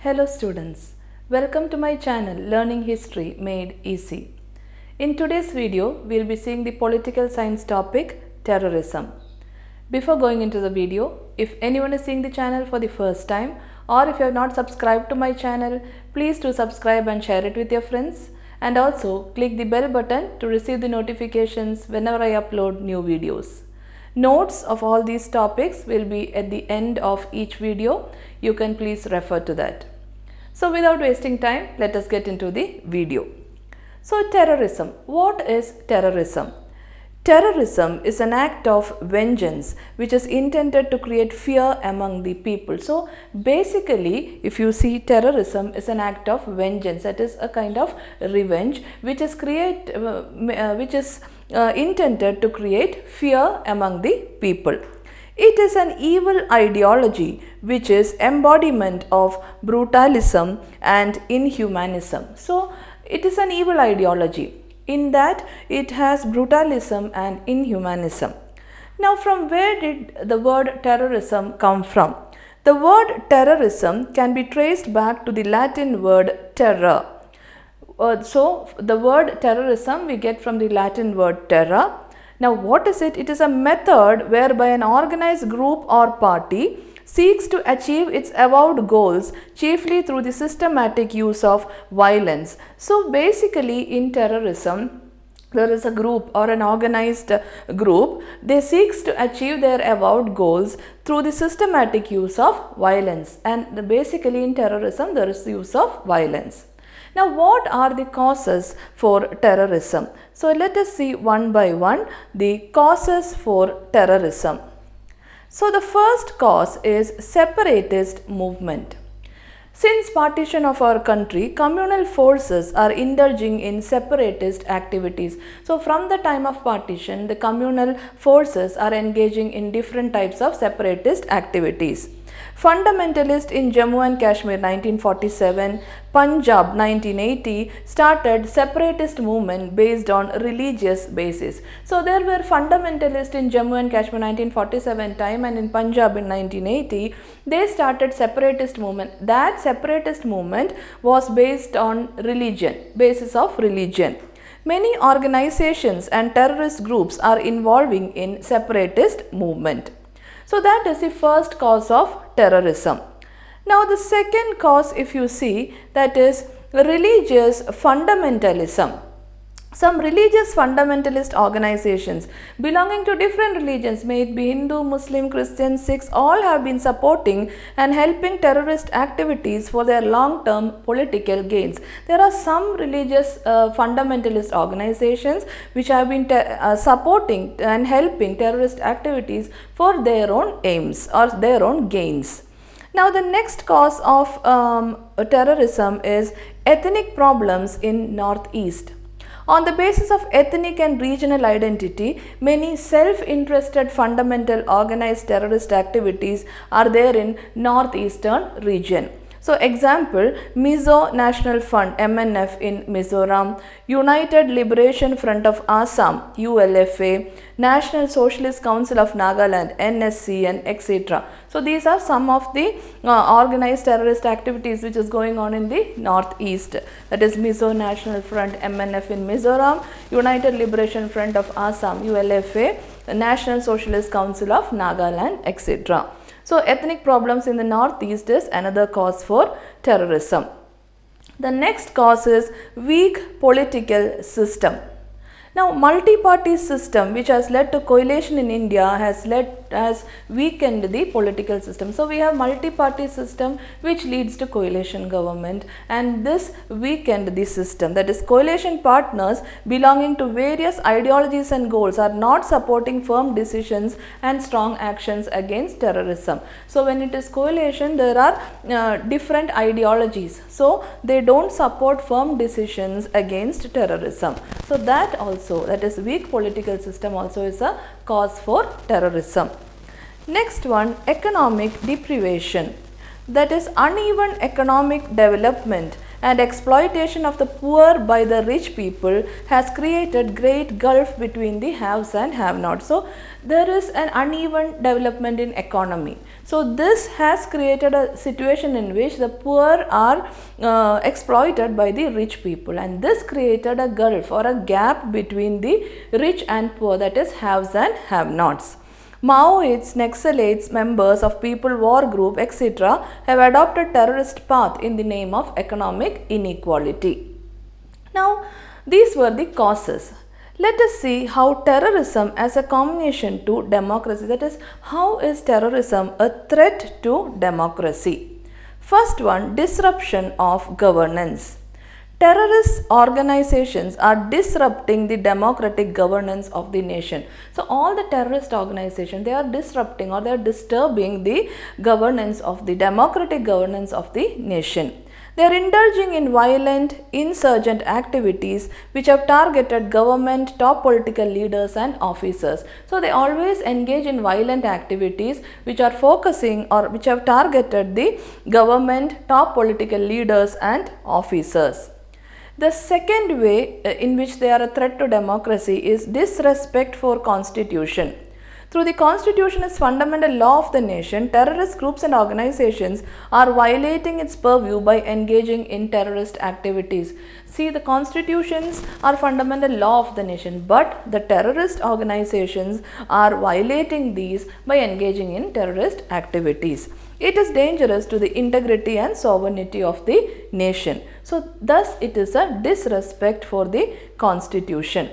Hello students, welcome to my channel Learning History Made Easy. In today's video, we will be seeing the political science topic terrorism. Before going into the video, if anyone is seeing the channel for the first time or if you have not subscribed to my channel, please do subscribe and share it with your friends, and also click the bell button to receive the notifications whenever I upload new videos. Notes of all these topics will be at the end of each video. You can please refer to that. So without wasting time, let us get into the video. So terrorism. What is terrorism? Terrorism is an act of vengeance which is intended to create fear among the people. So basically, if you see, terrorism is an act of vengeance, that is a kind of revenge which is intended to create fear among the people. It is an evil ideology which is embodiment of brutalism and inhumanism. So it is an evil ideology in that it has brutalism and inhumanism. Now, from where did the word terrorism come from? The word terrorism can be traced back to the Latin word terror. So the word terrorism we get from the Latin word terra. Now what is it? It is a method whereby an organized group or party seeks to achieve its avowed goals chiefly through the systematic use of violence. So basically in terrorism, there is a group or an organized group, they seeks to achieve their avowed goals through the systematic use of violence, and basically in terrorism there is the use of violence. Now what are the causes for terrorism? So let us see one by one the causes for terrorism. So the first cause is separatist movement. Since partition of our country, communal forces are indulging in separatist activities. So from the time of partition, the communal forces are engaging in different types of separatist activities. Fundamentalist in Jammu and Kashmir 1947, Punjab 1980 started separatist movement based on religious basis. So there were fundamentalists in Jammu and Kashmir 1947 time, and in Punjab in 1980 they started separatist movement. That separatist movement was based on religion, basis of religion. Many organizations and terrorist groups are involving in separatist movement. So that is the first cause of terrorism. Now the second cause, if you see, that is religious fundamentalism. Some religious fundamentalist organizations belonging to different religions, may it be Hindu, Muslim, Christian, Sikhs, all have been supporting and helping terrorist activities for their long-term political gains. There are some religious fundamentalist organizations which have been supporting and helping terrorist activities for their own aims or their own gains. Now the next cause of terrorism is ethnic problems in Northeast. On the basis of ethnic and regional identity, many self-interested fundamental organized terrorist activities are there in northeastern region. So example, Mizo National Fund MNF in Mizoram, United Liberation Front of Assam ULFA, National Socialist Council of Nagaland NSCN, etc. So these are some of the organized terrorist activities which is going on in the northeast, that is Mizo National Front MNF in Mizoram, United Liberation Front of Assam ULFA, National Socialist Council of Nagaland, etc. So ethnic problems in the northeast is another cause for terrorism. The next cause is weak political system. Now multi-party system which has led to coalition in India has weakened the political system. So we have multi-party system which leads to coalition government, and this weakened the system, that is coalition partners belonging to various ideologies and goals are not supporting firm decisions and strong actions against terrorism. So when it is coalition, there are different ideologies, so they don't support firm decisions against terrorism. So that also, that is weak political system, also is a cause for terrorism. Next one, economic deprivation, that is uneven economic development and exploitation of the poor by the rich people has created great gulf between the haves and have-nots. So there is an uneven development in economy. So this has created a situation in which the poor are exploited by the rich people, and this created a gulf or a gap between the rich and poor, that is haves and have-nots. Maoists, Naxalites, members of People War Group, etc. have adopted terrorist path in the name of economic inequality. Now, these were the causes. Let us see how terrorism as a combination to democracy, that is, how is terrorism a threat to democracy? First one, disruption of governance. Terrorist organizations are disrupting the democratic governance of the nation. So all the terrorist organizations, they are disrupting or they are disturbing the governance of the democratic governance of the nation. They are indulging in violent, insurgent activities which have targeted government, top political leaders and officers. So they always engage in violent activities which are focusing or which have targeted the government, top political leaders and officers. The second way in which they are a threat to democracy is disrespect for constitution. Through the constitution as fundamental law of the nation, terrorist groups and organizations are violating its purview by engaging in terrorist activities. See, the constitutions are fundamental law of the nation, but the terrorist organizations are violating these by engaging in terrorist activities. It is dangerous to the integrity and sovereignty of the nation. So, thus it is a disrespect for the constitution.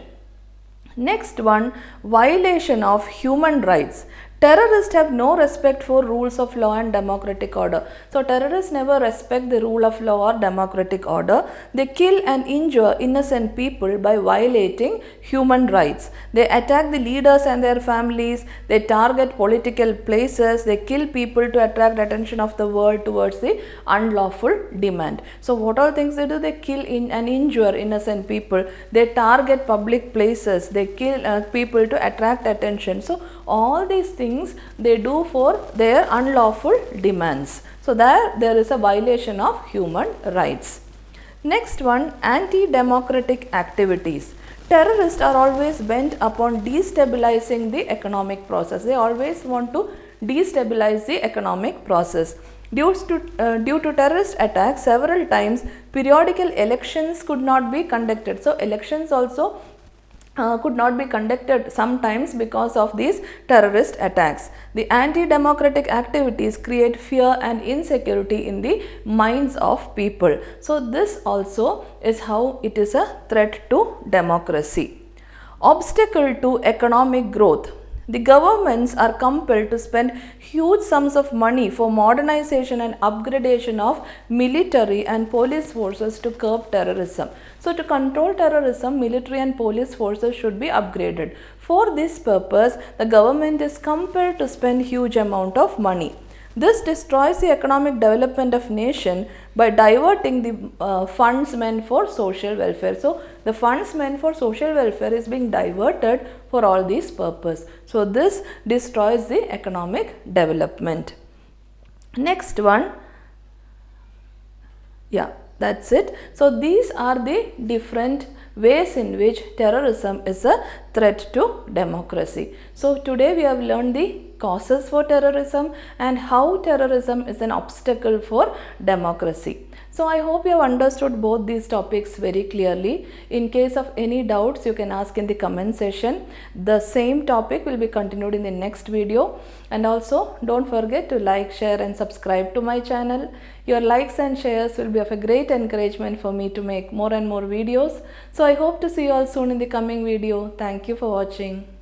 Next one, violation of human rights. Terrorists have no respect for rules of law and democratic order. So terrorists never respect the rule of law or democratic order. They kill and injure innocent people by violating human rights. They attack the leaders and their families. They target political places. They kill people to attract attention of the world towards the unlawful demand. So what all things they do? They kill and injure innocent people. They target public places. They kill people to attract attention. So all these things they do for their unlawful demands. So there is a violation of human rights. Next one, anti-democratic activities. Terrorists are always bent upon destabilizing the economic process. They always want to destabilize the economic process. Due to terrorist attacks, several times periodical elections could not be conducted. So elections also could not be conducted sometimes because of these terrorist attacks. The anti-democratic activities create fear and insecurity in the minds of people. So this also is how it is a threat to democracy. Obstacle to economic growth. The governments are compelled to spend huge sums of money for modernization and upgradation of military and police forces to curb terrorism. So to control terrorism, military and police forces should be upgraded. For this purpose, the government is compelled to spend huge amount of money. This destroys the economic development of nation by diverting the funds meant for social welfare. So the funds meant for social welfare is being diverted for all these purposes. So this destroys the economic development. Next one, yeah, that's it. So these are the different ways in which terrorism is a threat to democracy. So today we have learned the causes for terrorism and how terrorism is an obstacle for democracy. So I hope you have understood both these topics very clearly. In case of any doubts, you can ask in the comment section. The same topic will be continued in the next video. And also don't forget to like, share and subscribe to my channel. Your likes and shares will be of a great encouragement for me to make more and more videos. So I hope to see you all soon in the coming video. Thank you for watching.